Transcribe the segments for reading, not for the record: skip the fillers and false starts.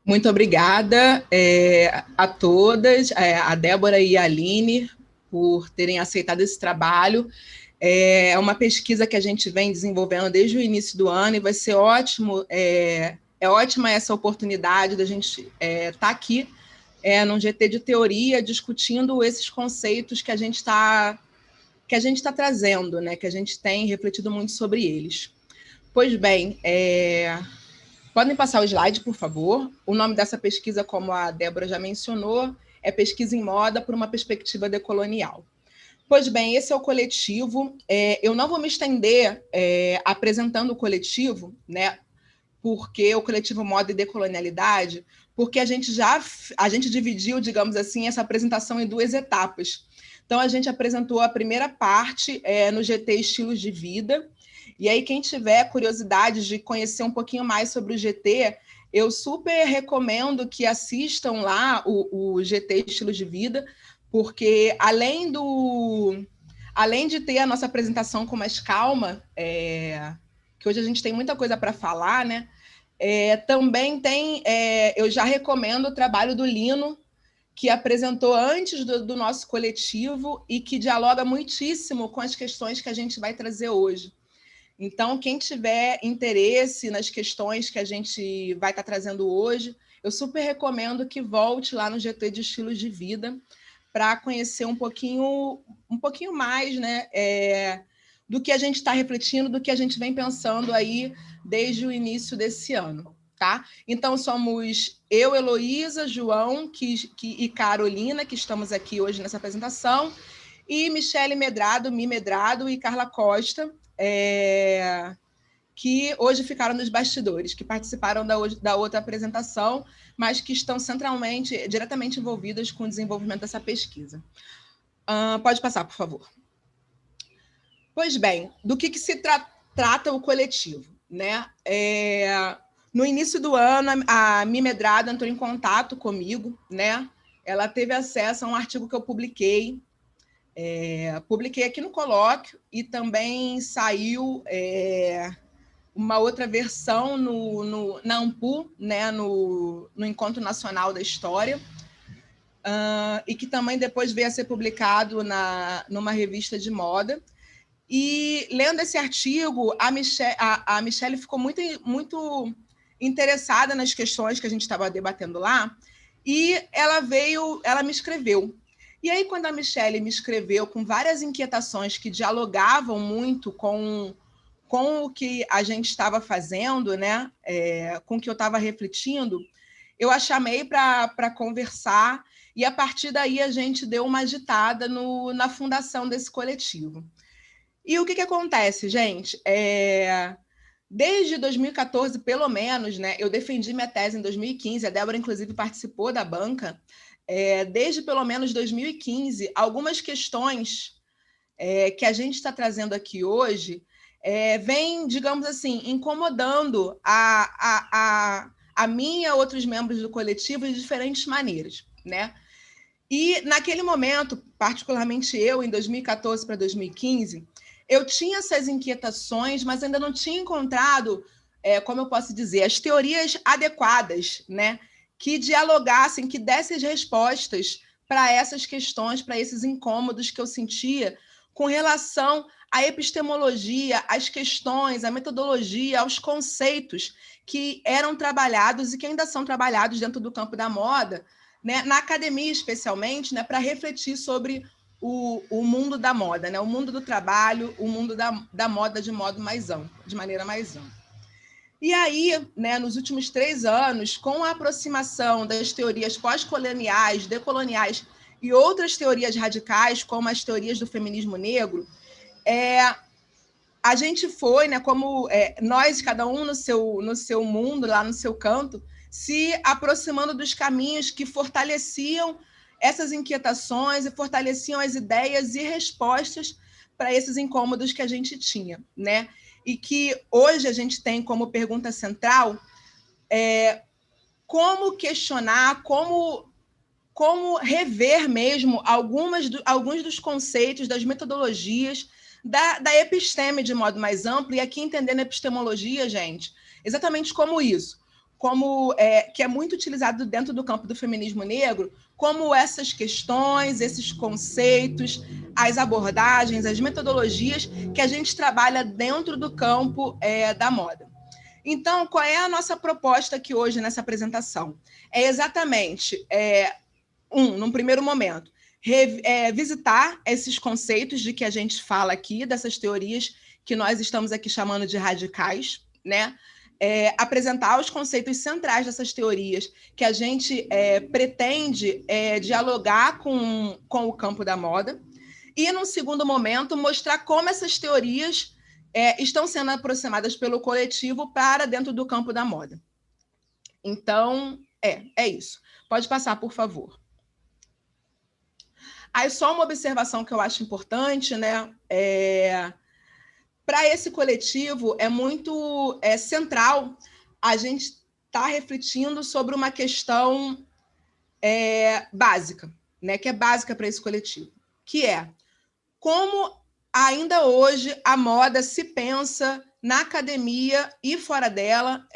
Muito obrigada a todas, a Débora e a Aline, por terem aceitado esse trabalho. É uma pesquisa que a gente vem desenvolvendo desde o início do ano e vai ser ótimo, é ótima essa oportunidade da gente estar aqui num GT de teoria, discutindo esses conceitos que a gente está trazendo, né, que a gente tem refletido muito sobre eles. Pois bem, podem passar o slide, por favor. O nome dessa pesquisa, como a Débora já mencionou, é Pesquisa em Moda por uma Perspectiva Decolonial. Pois bem, esse é o coletivo. Eu não vou me estender apresentando o coletivo, né? Porque o coletivo Moda e Decolonialidade, porque a gente dividiu, digamos assim, essa apresentação em duas etapas. Então, a gente apresentou a primeira parte no GT Estilos de Vida. E aí, quem tiver curiosidade de conhecer um pouquinho mais sobre o GT, eu super recomendo que assistam lá o GT Estilos de Vida, porque além de ter a nossa apresentação com mais calma, que hoje a gente tem muita coisa para falar, né? Também tem, eu já recomendo o trabalho do Lino, que apresentou antes do nosso coletivo e que dialoga muitíssimo com as questões que a gente vai trazer hoje. Então, quem tiver interesse nas questões que a gente vai estar trazendo hoje, eu super recomendo que volte lá no GT de Estilos de Vida para conhecer um pouquinho mais, né, do que a gente está refletindo, do que a gente vem pensando aí desde o início desse ano. Tá? Então, somos eu, Heloísa, João e Carolina, que estamos aqui hoje nessa apresentação, e Michele Medrado, Mi Medrado e Carla Costa, que hoje ficaram nos bastidores, que participaram da outra apresentação, mas que estão diretamente envolvidas com o desenvolvimento dessa pesquisa. Pode passar, por favor. Pois bem, do que se trata o coletivo, né? No início do ano, a Mi Medrado entrou em contato comigo, né? Ela teve acesso a um artigo que eu publiquei, publiquei aqui no colóquio, e também saiu uma outra versão na AMPU, né? no Encontro Nacional da História, e que também depois veio a ser publicado numa revista de moda. E lendo esse artigo, a Michele ficou muito interessada nas questões que a gente estava debatendo lá, e ela me escreveu. E aí, quando a Michele me escreveu com várias inquietações que dialogavam muito com o que a gente estava fazendo, né? Com o que eu estava refletindo, eu a chamei para conversar, e a partir daí a gente deu uma agitada na fundação desse coletivo. E o que acontece, gente? Desde 2014, pelo menos, né? Eu defendi minha tese em 2015, a Débora, inclusive, participou da banca. Desde pelo menos 2015, algumas questões que a gente está trazendo aqui hoje vem, digamos assim, incomodando a mim e a outros membros do coletivo de diferentes maneiras, né? E naquele momento, particularmente eu, em 2014 para 2015, eu tinha essas inquietações, mas ainda não tinha encontrado, como eu posso dizer, as teorias adequadas, né? Que dialogassem, que dessem respostas para essas questões, para esses incômodos que eu sentia com relação à epistemologia, às questões, à metodologia, aos conceitos que eram trabalhados e que ainda são trabalhados dentro do campo da moda, né? Na academia especialmente, né? Para refletir sobre o mundo da moda, né? O mundo do trabalho, o mundo da moda de maneira mais ampla. E aí, né, nos últimos 3 anos, com a aproximação das teorias pós-coloniais, decoloniais e outras teorias radicais, como as teorias do feminismo negro, a gente foi, né, como nós, cada um no seu mundo, lá no seu canto, se aproximando dos caminhos que fortaleciam essas inquietações e fortaleciam as ideias e respostas para esses incômodos que a gente tinha, né? e que hoje a gente tem como pergunta central como questionar, como rever mesmo alguns dos conceitos, das metodologias, da episteme de modo mais amplo, e aqui entendendo a epistemologia, gente, exatamente como isso, como que é muito utilizado dentro do campo do feminismo negro, como essas questões, esses conceitos, as abordagens, as metodologias que a gente trabalha dentro do campo da moda. Então, qual é a nossa proposta aqui hoje nessa apresentação? É exatamente, num primeiro momento, visitar esses conceitos de que a gente fala aqui, dessas teorias que nós estamos aqui chamando de radicais, né? Apresentar os conceitos centrais dessas teorias que a gente pretende dialogar com o campo da moda, e, num segundo momento, mostrar como essas teorias estão sendo aproximadas pelo coletivo para dentro do campo da moda. Então, é isso. Pode passar, por favor. Aí, só uma observação que eu acho importante, né? Para esse coletivo, é muito central a gente estar refletindo sobre uma questão básica, né? Que é básica para esse coletivo, que é como ainda hoje a moda se pensa na academia e fora dela,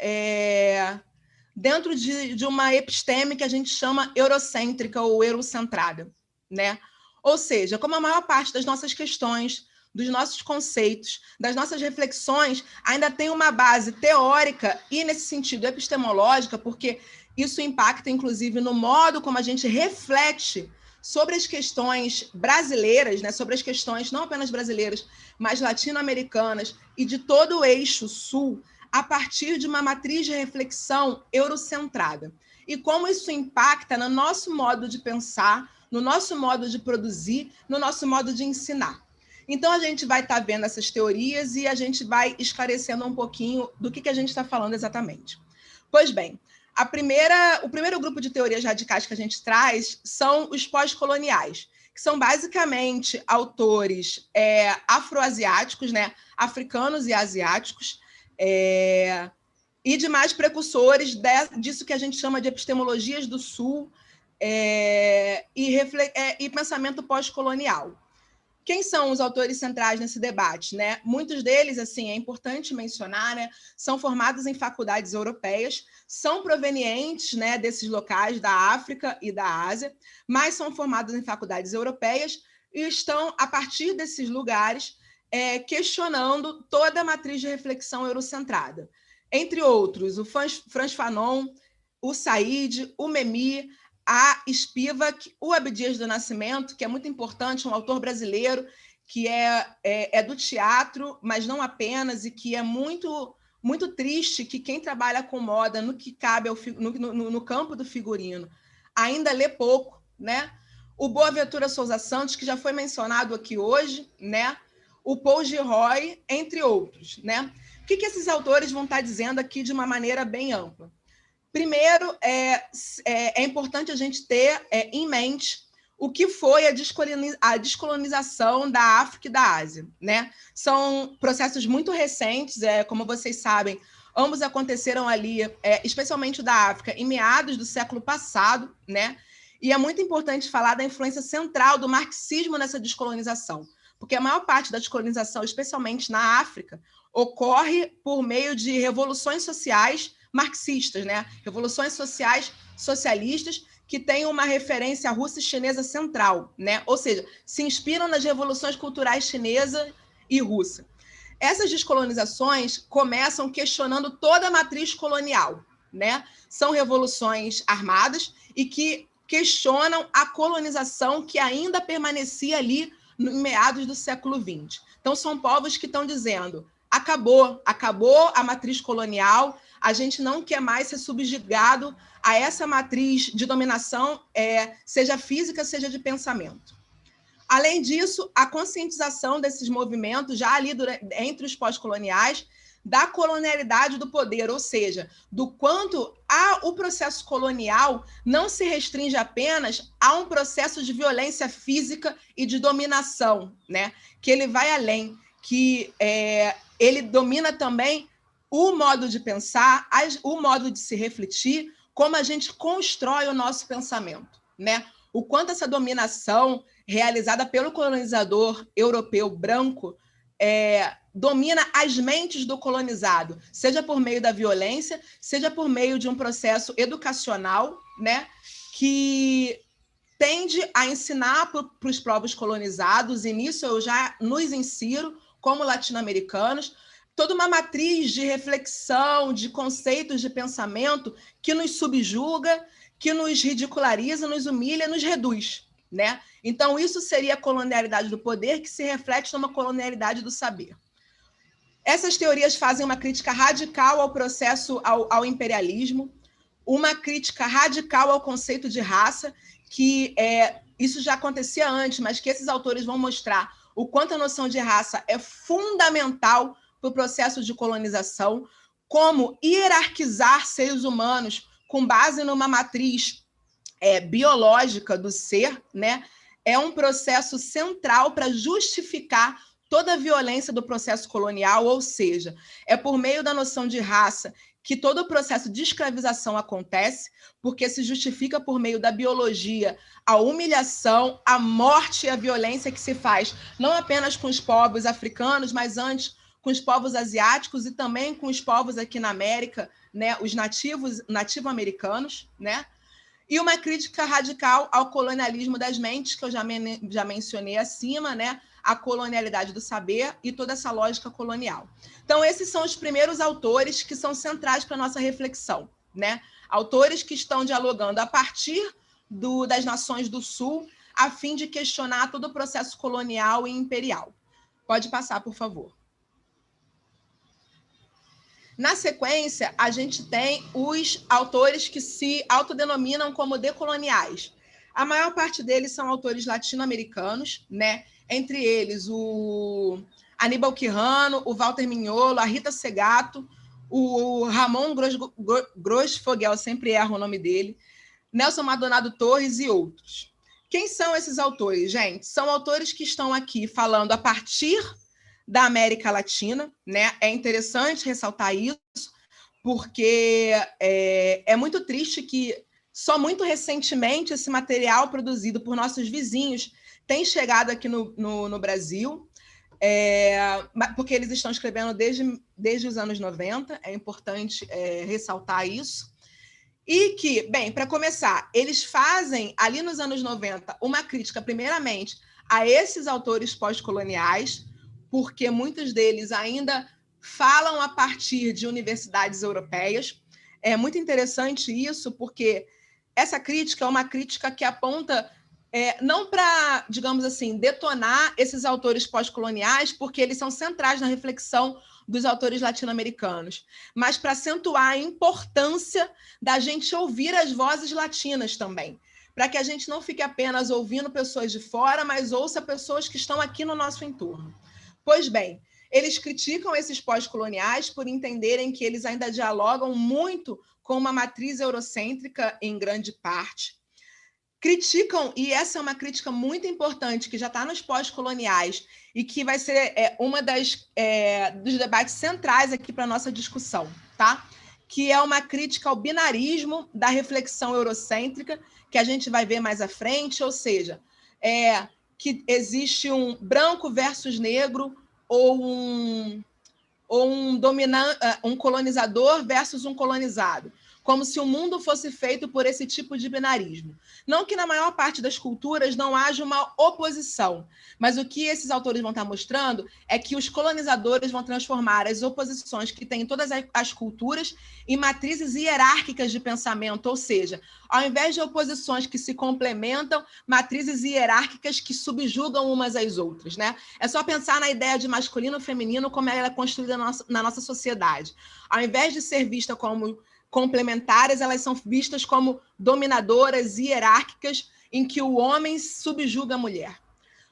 dentro de uma episteme que a gente chama eurocêntrica ou eurocentrada, né? Ou seja, como a maior parte das nossas questões, dos nossos conceitos, das nossas reflexões, ainda tem uma base teórica e, nesse sentido, epistemológica, porque isso impacta, inclusive, no modo como a gente reflete sobre as questões brasileiras, né? Sobre as questões não apenas brasileiras, mas latino-americanas e de todo o eixo sul, a partir de uma matriz de reflexão eurocentrada. E como isso impacta no nosso modo de pensar, no nosso modo de produzir, no nosso modo de ensinar. Então, a gente vai estar vendo essas teorias e a gente vai esclarecendo um pouquinho do que a gente está falando exatamente. Pois bem, o primeiro grupo de teorias radicais que a gente traz são os pós-coloniais, que são basicamente autores afroasiáticos, né, africanos e asiáticos, e demais precursores disso que a gente chama de epistemologias do Sul e pensamento pós-colonial. Quem são os autores centrais nesse debate, né? Muitos deles, assim, é importante mencionar, né, são formados em faculdades europeias, são provenientes, né, desses locais da África e da Ásia, mas são formados em faculdades europeias e estão, a partir desses lugares, questionando toda a matriz de reflexão eurocentrada. Entre outros, o Frantz Fanon, o Said, o Memmi, a Spivak, o Abdias do Nascimento, que é muito importante, um autor brasileiro que é do teatro, mas não apenas, e que é muito, muito triste que quem trabalha com moda no que cabe no campo do figurino ainda lê pouco, né? O Boaventura Souza Santos, que já foi mencionado aqui hoje, né? O Paul Gilroy, entre outros, né? O que esses autores vão estar dizendo aqui de uma maneira bem ampla? Primeiro, é importante a gente ter em mente o que foi a descolonização da África e da Ásia, né? São processos muito recentes, como vocês sabem, ambos aconteceram ali, especialmente o da África, em meados do século passado, né? E é muito importante falar da influência central do marxismo nessa descolonização, porque a maior parte da descolonização, especialmente na África, ocorre por meio de revoluções sociais marxistas, né? Revoluções sociais socialistas que têm uma referência russa e chinesa central, né? Ou seja, se inspiram nas revoluções culturais chinesa e russa. Essas descolonizações começam questionando toda a matriz colonial, né? São revoluções armadas e que questionam a colonização que ainda permanecia ali em meados do século XX. Então, são povos que estão dizendo: acabou a matriz colonial, a gente não quer mais ser subjugado a essa matriz de dominação, seja física, seja de pensamento. Além disso, a conscientização desses movimentos, já ali entre os pós-coloniais, da colonialidade do poder, ou seja, do quanto o processo colonial não se restringe apenas a um processo de violência física e de dominação, né? Que ele vai além, que ele domina também o modo de pensar, o modo de se refletir, como a gente constrói o nosso pensamento, né? O quanto essa dominação realizada pelo colonizador europeu branco domina as mentes do colonizado, seja por meio da violência, seja por meio de um processo educacional, né, que tende a ensinar para os povos colonizados, e nisso eu já nos insiro como latino-americanos, toda uma matriz de reflexão, de conceitos de pensamento que nos subjuga, que nos ridiculariza, nos humilha, nos reduz, né? Então, isso seria a colonialidade do poder, que se reflete numa colonialidade do saber. Essas teorias fazem uma crítica radical ao processo, ao imperialismo, uma crítica radical ao conceito de raça, que isso já acontecia antes, mas que esses autores vão mostrar o quanto a noção de raça é fundamental para o processo de colonização, como hierarquizar seres humanos com base numa matriz biológica do ser, né? É um processo central para justificar toda a violência do processo colonial, ou seja, é por meio da noção de raça que todo o processo de escravização acontece, porque se justifica por meio da biologia a humilhação, a morte e a violência que se faz, não apenas com os povos africanos, mas antes com os povos asiáticos e também com os povos aqui na América, né, os nativo-americanos, né? E uma crítica radical ao colonialismo das mentes, que eu já mencionei acima, né? A colonialidade do saber e toda essa lógica colonial. Então, esses são os primeiros autores que são centrais para a nossa reflexão, né? Autores que estão dialogando a partir das nações do Sul, a fim de questionar todo o processo colonial e imperial. Pode passar, por favor. Na sequência, a gente tem os autores que se autodenominam como decoloniais. A maior parte deles são autores latino-americanos, né? Entre eles o Aníbal Quijano, o Walter Mignolo, a Rita Segato, o Ramon Grossfogel, sempre erro o nome dele, Nelson Maldonado Torres e outros. Quem são esses autores, gente? São autores que estão aqui falando a partir da América Latina, né? É interessante ressaltar isso, porque é muito triste que só muito recentemente esse material produzido por nossos vizinhos tem chegado aqui no Brasil, porque eles estão escrevendo desde os anos 90, é importante ressaltar isso. E que, bem, para começar, eles fazem, ali nos anos 90, uma crítica, primeiramente, a esses autores pós-coloniais, porque muitos deles ainda falam a partir de universidades europeias. É muito interessante isso, porque essa crítica é uma crítica que aponta não para, digamos assim, detonar esses autores pós-coloniais, porque eles são centrais na reflexão dos autores latino-americanos, mas para acentuar a importância da gente ouvir as vozes latinas também, para que a gente não fique apenas ouvindo pessoas de fora, mas ouça pessoas que estão aqui no nosso entorno. Pois bem, eles criticam esses pós-coloniais por entenderem que eles ainda dialogam muito com uma matriz eurocêntrica em grande parte. Criticam, e essa é uma crítica muito importante, que já está nos pós-coloniais e que vai ser uma dos debates centrais aqui para a nossa discussão, tá? Que é uma crítica ao binarismo da reflexão eurocêntrica, que a gente vai ver mais à frente, ou seja, que existe um branco versus negro ou um colonizador versus um colonizado, como se o mundo fosse feito por esse tipo de binarismo. Não que na maior parte das culturas não haja uma oposição, mas o que esses autores vão estar mostrando é que os colonizadores vão transformar as oposições que têm em todas as culturas em matrizes hierárquicas de pensamento, ou seja, ao invés de oposições que se complementam, matrizes hierárquicas que subjugam umas às outras, né? É só pensar na ideia de masculino e feminino, como ela é construída na nossa sociedade. Ao invés de ser vista como complementares, elas são vistas como dominadoras e hierárquicas, em que o homem subjuga a mulher.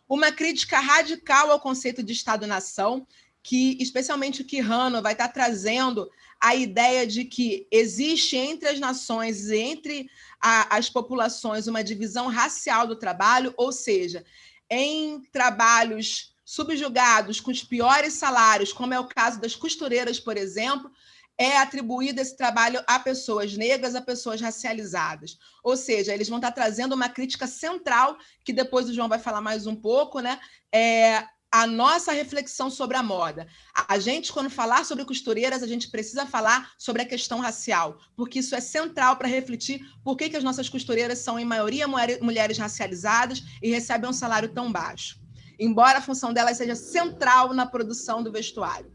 Uma crítica radical ao conceito de Estado-nação, que especialmente o Quijano vai estar trazendo a ideia de que existe entre as nações e entre as populações uma divisão racial do trabalho, ou seja, em trabalhos subjugados, com os piores salários, como é o caso das costureiras, por exemplo, é atribuído esse trabalho a pessoas negras, a pessoas racializadas. Ou seja, eles vão estar trazendo uma crítica central, que depois o João vai falar mais um pouco, né? A nossa reflexão sobre a moda. A gente, quando falar sobre costureiras, a gente precisa falar sobre a questão racial, porque isso é central para refletir por que as nossas costureiras são, em maioria, mulheres racializadas e recebem um salário tão baixo, embora a função delas seja central na produção do vestuário.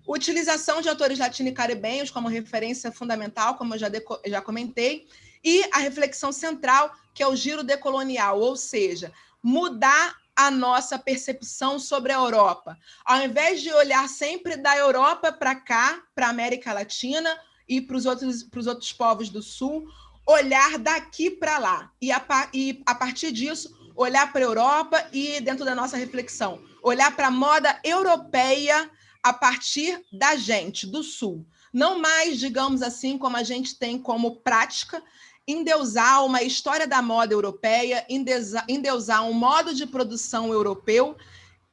Utilização de autores latinos e caribenhos como referência fundamental, como eu já comentei, e a reflexão central, que é o giro decolonial, ou seja, mudar a nossa percepção sobre a Europa. Ao invés de olhar sempre da Europa para cá, para a América Latina e para os outros povos do Sul, olhar daqui para lá. E a partir disso, olhar para a Europa e, dentro da nossa reflexão, olhar para a moda europeia a partir da gente, do Sul. Não mais, digamos assim, como a gente tem como prática, endeusar uma história da moda europeia, endeusar um modo de produção europeu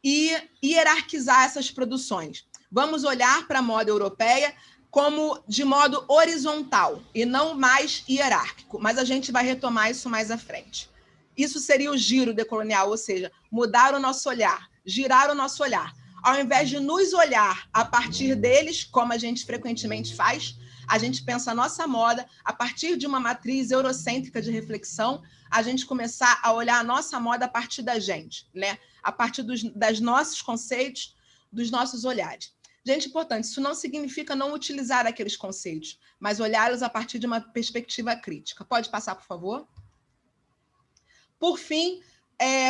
e hierarquizar essas produções. Vamos olhar para a moda europeia como de modo horizontal e não mais hierárquico, mas a gente vai retomar isso mais à frente. Isso seria o giro decolonial, ou seja, mudar o nosso olhar, girar o nosso olhar. Ao invés de nos olhar a partir deles, como a gente frequentemente faz, a gente pensa a nossa moda a partir de uma matriz eurocêntrica de reflexão, a gente começar a olhar a nossa moda a partir da gente, né? A partir dos nossos conceitos, dos nossos olhares. Gente, importante, isso não significa não utilizar aqueles conceitos, mas olhá-los a partir de uma perspectiva crítica. Pode passar, por favor? Por fim,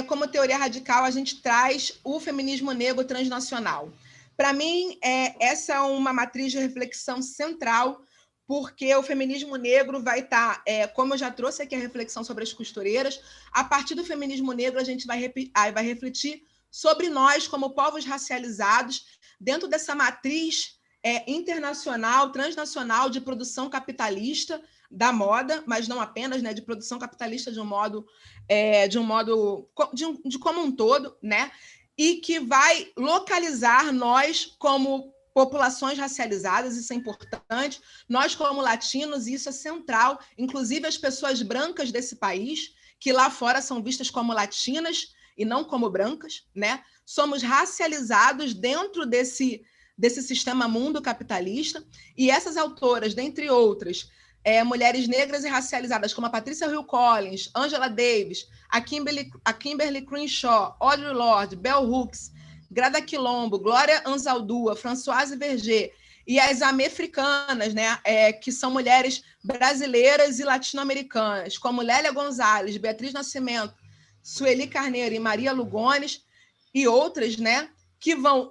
como teoria radical, a gente traz o feminismo negro transnacional. Para mim, essa é uma matriz de reflexão central, porque o feminismo negro vai estar, como eu já trouxe aqui a reflexão sobre as costureiras, a partir do feminismo negro a gente vai refletir sobre nós como povos racializados dentro dessa matriz internacional, transnacional de produção capitalista da moda, mas não apenas, né, de produção capitalista de como um todo, né, e que vai localizar nós como populações racializadas, isso é importante, nós como latinos, isso é central, inclusive as pessoas brancas desse país, que lá fora são vistas como latinas e não como brancas, né? Somos racializados dentro desse sistema mundo capitalista, e essas autoras, dentre outras, mulheres negras e racializadas, como a Patrícia Hill Collins, Angela Davis, a Kimberly Crenshaw, Audre Lorde, Bell Hooks, Grada Quilombo, Glória Anzaldúa, Françoise Verger e as amefricanas, né, que são mulheres brasileiras e latino-americanas, como Lélia Gonzalez, Beatriz Nascimento, Sueli Carneiro e Maria Lugones, e outras, né, que vão,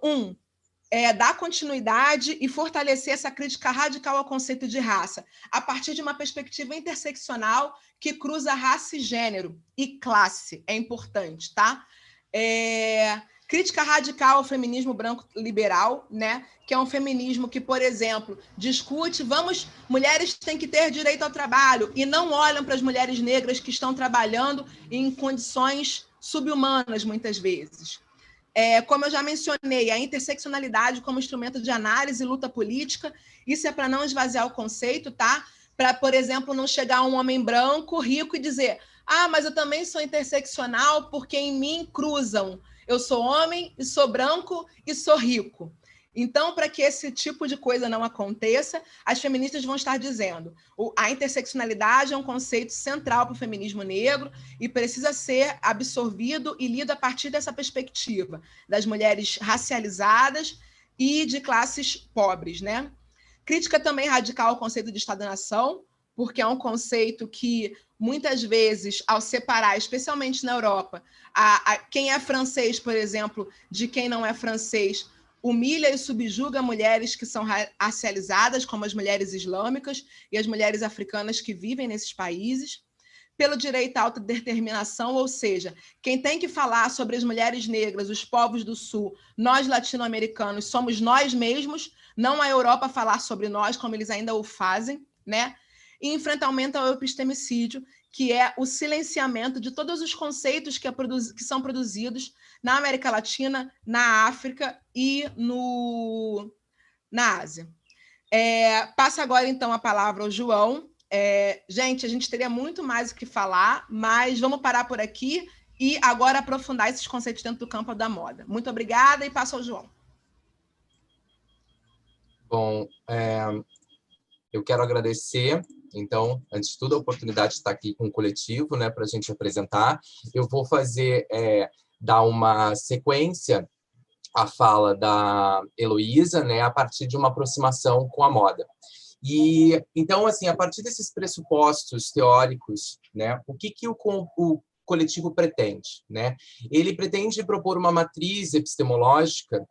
dar continuidade e fortalecer essa crítica radical ao conceito de raça, a partir de uma perspectiva interseccional que cruza raça e gênero e classe, é importante, tá? Crítica radical ao feminismo branco liberal, né? Que é um feminismo que, por exemplo, discute, mulheres têm que ter direito ao trabalho, e não olham para as mulheres negras que estão trabalhando em condições subhumanas, muitas vezes. Como eu já mencionei, a interseccionalidade como instrumento de análise e luta política, isso é para não esvaziar o conceito, tá? Para, por exemplo, não chegar um homem branco, rico, e dizer: mas eu também sou interseccional porque em mim cruzam. Eu sou homem, e sou branco, e sou rico. Então, para que esse tipo de coisa não aconteça, as feministas vão estar dizendo: a interseccionalidade é um conceito central para o feminismo negro e precisa ser absorvido e lido a partir dessa perspectiva das mulheres racializadas e de classes pobres, né? Crítica também radical ao conceito de Estado-nação, porque é um conceito que, muitas vezes, ao separar, especialmente na Europa, quem é francês, por exemplo, de quem não é francês, humilha e subjuga mulheres que são racializadas, como as mulheres islâmicas e as mulheres africanas que vivem nesses países, pelo direito à autodeterminação, ou seja, quem tem que falar sobre as mulheres negras, os povos do Sul, nós latino-americanos, somos nós mesmos, não a Europa falar sobre nós, como eles ainda o fazem, né? E enfrentamento ao epistemicídio, que é o silenciamento de todos os conceitos que são produzidos na América Latina, na África e na Ásia. Passa agora, então, a palavra ao João. Gente, a gente teria muito mais o que falar, mas vamos parar por aqui e agora aprofundar esses conceitos dentro do campo da moda. Muito obrigada e passo ao João. Bom, eu quero agradecer, então, antes de tudo, a oportunidade de estar aqui com o coletivo, né, para a gente apresentar. Eu vou dar uma sequência à fala da Heloísa, né, a partir de uma aproximação com a moda. E, então, assim, a partir desses pressupostos teóricos, né, o que o coletivo pretende, né? Ele pretende propor uma matriz epistemológica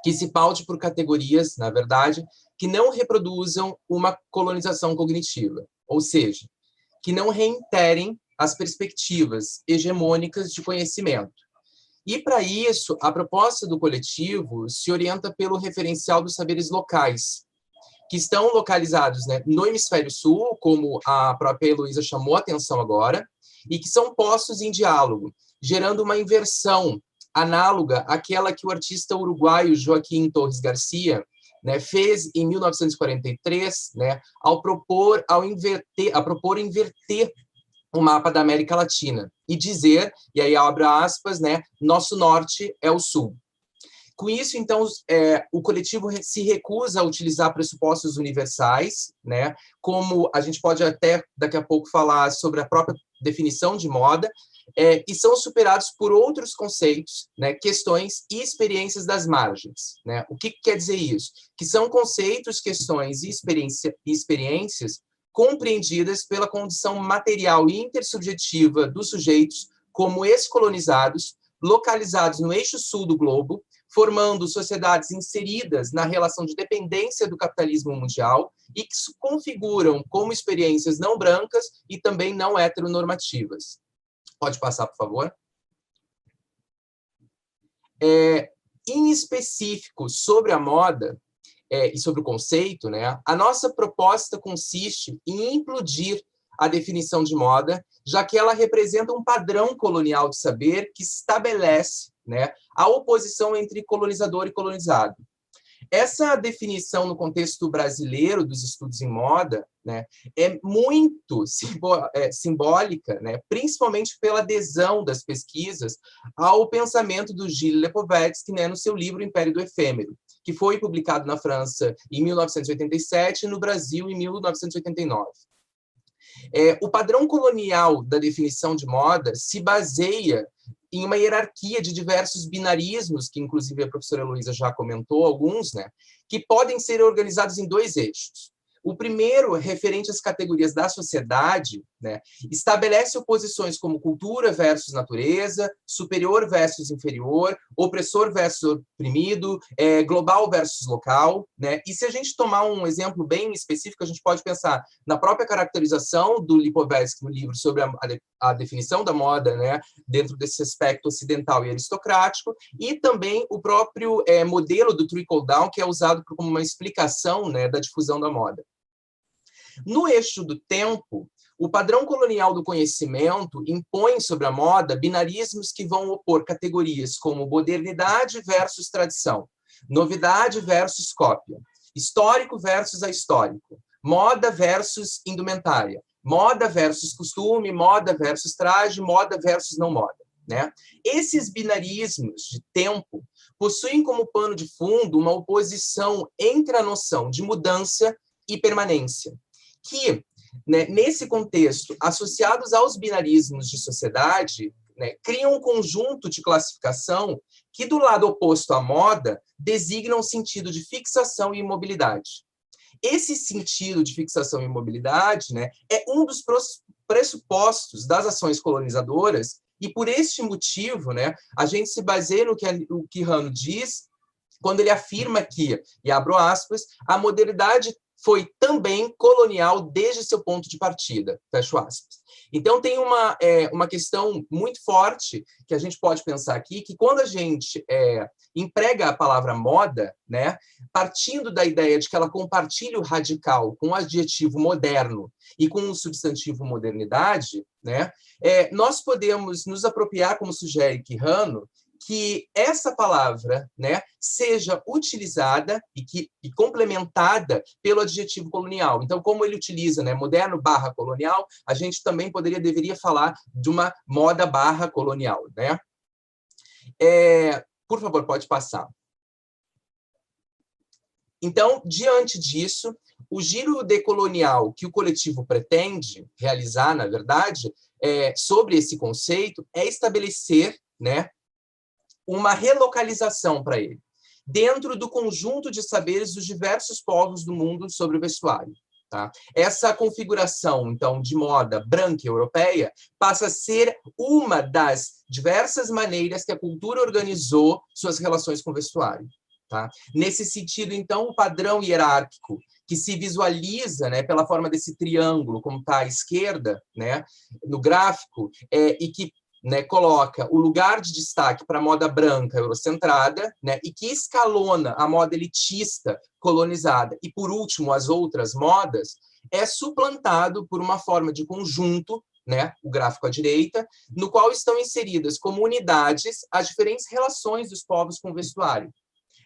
que se paute por categorias, na verdade, que não reproduzam uma colonização cognitiva, ou seja, que não reiterem as perspectivas hegemônicas de conhecimento. E, para isso, a proposta do coletivo se orienta pelo referencial dos saberes locais, que estão localizados, né, no Hemisfério Sul, como a própria Heloísa chamou a atenção agora, e que são postos em diálogo, gerando uma inversão análoga àquela que o artista uruguaio Joaquim Torres Garcia, né, fez em 1943, né, ao propor inverter o mapa da América Latina e dizer, e aí abre aspas, né, nosso norte é o sul. Com isso, então, o coletivo se recusa a utilizar pressupostos universais, né, como a gente pode até daqui a pouco falar sobre a própria definição de moda, e são superados por outros conceitos, né, questões e experiências das margens, né? O que quer dizer isso? Que são conceitos, questões e experiências compreendidas pela condição material e intersubjetiva dos sujeitos como ex-colonizados, localizados no eixo sul do globo, formando sociedades inseridas na relação de dependência do capitalismo mundial e que se configuram como experiências não brancas e também não heteronormativas. Pode passar, por favor? Em específico, sobre a moda e sobre o conceito, né, a nossa proposta consiste em implodir a definição de moda, já que ela representa um padrão colonial de saber que estabelece, né, a oposição entre colonizador e colonizado. Essa definição no contexto brasileiro dos estudos em moda, né, é muito simbólica, né, principalmente pela adesão das pesquisas ao pensamento do Gilles Lipovetsky, né, no seu livro Império do Efêmero, que foi publicado na França em 1987 e no Brasil em 1989. O padrão colonial da definição de moda se baseia em uma hierarquia de diversos binarismos, que inclusive a professora Heloísa já comentou alguns, né, que podem ser organizados em dois eixos. O primeiro, referente às categorias da sociedade, né, estabelece oposições como cultura versus natureza, superior versus inferior, opressor versus oprimido, global versus local, né? E se a gente tomar um exemplo bem específico, a gente pode pensar na própria caracterização do Lipovetsky no livro sobre a definição da moda, né, dentro desse aspecto ocidental e aristocrático, e também o próprio modelo do trickle-down, que é usado como uma explicação, né, da difusão da moda. No eixo do tempo, o padrão colonial do conhecimento impõe sobre a moda binarismos que vão opor categorias como modernidade versus tradição, novidade versus cópia, histórico versus ahistórico, moda versus indumentária, moda versus costume, moda versus traje, moda versus não moda, né? Esses binarismos de tempo possuem como pano de fundo uma oposição entre a noção de mudança e permanência, que, né, nesse contexto, associados aos binarismos de sociedade, né, criam um conjunto de classificação que, do lado oposto à moda, designa um sentido de fixação e imobilidade. Esse sentido de fixação e imobilidade, né, é um dos pressupostos das ações colonizadoras, e por este motivo, né, a gente se baseia no que o Quijano diz quando ele afirma que, e abro aspas, a modernidade foi também colonial desde seu ponto de partida, fecho aspas. Então, tem uma questão muito forte que a gente pode pensar aqui, que quando a gente emprega a palavra moda, né, partindo da ideia de que ela compartilha o radical com o adjetivo moderno e com o substantivo modernidade, né, nós podemos nos apropriar, como sugere Quijano, que essa palavra, né, seja utilizada e complementada pelo adjetivo colonial. Então, como ele utiliza, né, moderno / colonial, a gente também deveria falar de uma moda / colonial, né? Por favor, pode passar. Então, diante disso, o giro decolonial que o coletivo pretende realizar, na verdade, sobre esse conceito, é estabelecer, né, uma relocalização para ele, dentro do conjunto de saberes dos diversos povos do mundo sobre o vestuário. Tá? Essa configuração, então, de moda branca e europeia passa a ser uma das diversas maneiras que a cultura organizou suas relações com o vestuário. Tá? Nesse sentido, então, o padrão hierárquico que se visualiza, né, pela forma desse triângulo, como está à esquerda, né, no gráfico, e que, né, coloca o lugar de destaque para a moda branca eurocentrada, né, e que escalona a moda elitista colonizada e, por último, as outras modas, é suplantado por uma forma de conjunto, né, o gráfico à direita, no qual estão inseridas como unidades as diferentes relações dos povos com o vestuário.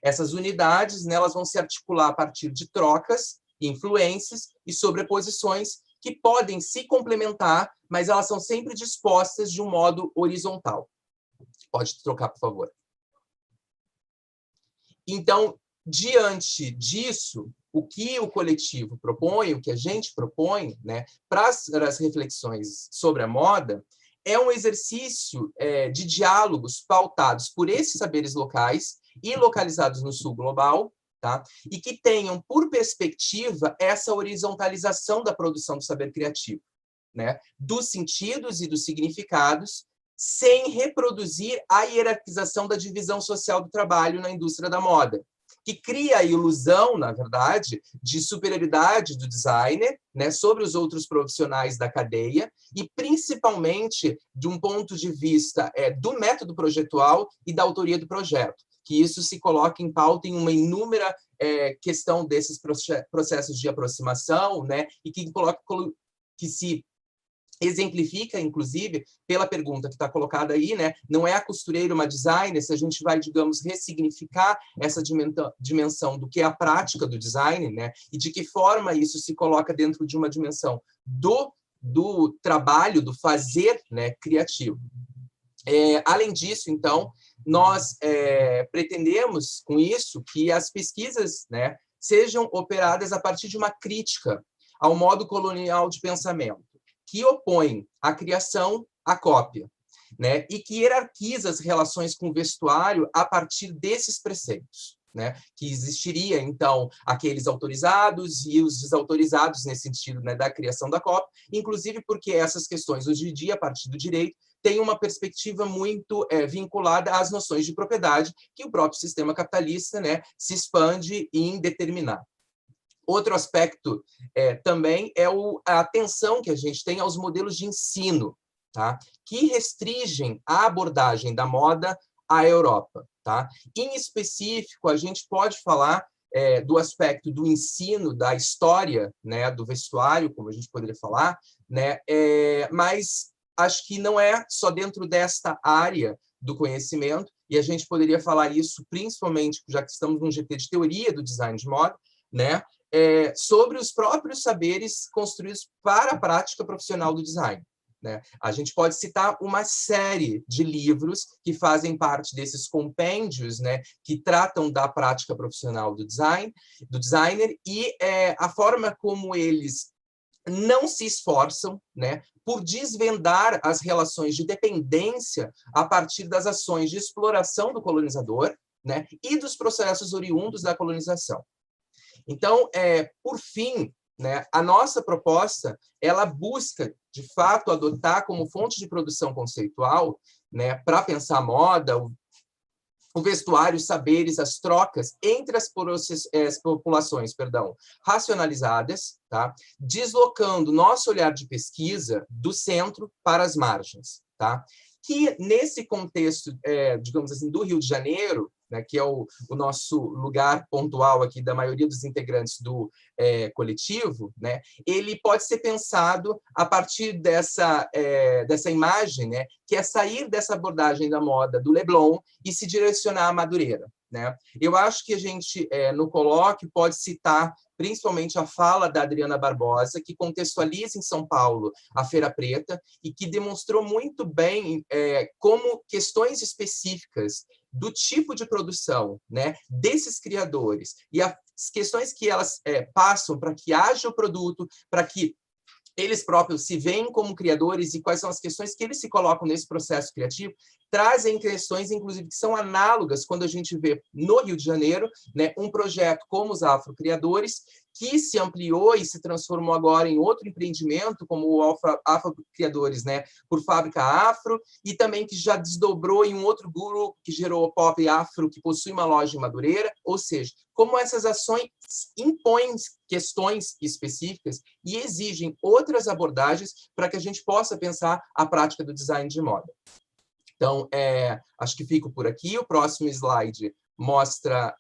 Essas unidades, né, elas vão se articular a partir de trocas, influências e sobreposições que podem se complementar, mas elas são sempre dispostas de um modo horizontal. Pode trocar, por favor. Então, diante disso, o que o coletivo propõe, o que a gente propõe, né, para as reflexões sobre a moda, é um exercício de diálogos pautados por esses saberes locais e localizados no sul global, tá? E que tenham por perspectiva essa horizontalização da produção do saber criativo, né? Dos sentidos e dos significados, sem reproduzir a hierarquização da divisão social do trabalho na indústria da moda, que cria a ilusão, na verdade, de superioridade do designer, né, sobre os outros profissionais da cadeia, e principalmente de um ponto de vista do método projetual e da autoria do projeto, que isso se coloca em pauta em uma inúmera questão desses processos de aproximação, né, e que se exemplifica, inclusive, pela pergunta que está colocada aí, né? Não é a costureira uma designer, se a gente vai, digamos, ressignificar essa dimensão do que é a prática do design, né? E de que forma isso se coloca dentro de uma dimensão do trabalho, do fazer, né, criativo. Além disso, então, nós pretendemos, com isso, que as pesquisas, né, sejam operadas a partir de uma crítica ao modo colonial de pensamento, que opõe a criação à cópia, né? E que hierarquiza as relações com o vestuário a partir desses preceitos, né? Que existiria, então, aqueles autorizados e os desautorizados nesse sentido, né, da criação da cópia, inclusive porque essas questões, hoje em dia, a partir do direito, têm uma perspectiva muito vinculada às noções de propriedade que o próprio sistema capitalista, né, se expande em determinar. Outro aspecto também é a atenção que a gente tem aos modelos de ensino, tá? Que restringem a abordagem da moda à Europa. Tá? Em específico, a gente pode falar do aspecto do ensino, da história, né, do vestuário, como a gente poderia falar, né? Mas acho que não é só dentro desta área do conhecimento, e a gente poderia falar isso principalmente, já que estamos num GT de teoria do design de moda, né? Sobre os próprios saberes construídos para a prática profissional do design, né? A gente pode citar uma série de livros que fazem parte desses compêndios, né, que tratam da prática profissional do designer, e a forma como eles não se esforçam, né, por desvendar as relações de dependência a partir das ações de exploração do colonizador, né, e dos processos oriundos da colonização. Então, por fim, né, a nossa proposta, ela busca, de fato, adotar como fonte de produção conceitual, né, para pensar a moda, o vestuário, os saberes, as trocas entre as populações, racionalizadas, tá? Deslocando nosso olhar de pesquisa do centro para as margens, tá? Que, nesse contexto, digamos assim, do Rio de Janeiro, né, que é o nosso lugar pontual aqui da maioria dos integrantes do coletivo, né, ele pode ser pensado a partir dessa imagem, né, que é sair dessa abordagem da moda do Leblon e se direcionar à Madureira, né? Eu acho que a gente, no colóquio, pode citar principalmente a fala da Adriana Barbosa, que contextualiza em São Paulo a Feira Preta e que demonstrou muito bem como questões específicas do tipo de produção, né, desses criadores e as questões que elas passam para que haja o produto, para que eles próprios se veem como criadores e quais são as questões que eles se colocam nesse processo criativo, trazem questões, inclusive, que são análogas quando a gente vê no Rio de Janeiro, né, um projeto como os Afrocriadores, que se ampliou e se transformou agora em outro empreendimento, como o Afrocriadores, né, por Fábrica Afro, e também que já desdobrou em um outro grupo que gerou o Pop Afro, que possui uma loja em Madureira, ou seja, como essas ações impõem questões específicas e exigem outras abordagens para que a gente possa pensar a prática do design de moda. Então, acho que fico por aqui. O próximo slide mostra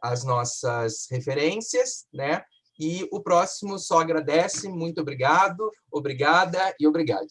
as nossas referências, né? E o próximo só agradece. Muito obrigado, obrigada e obrigado.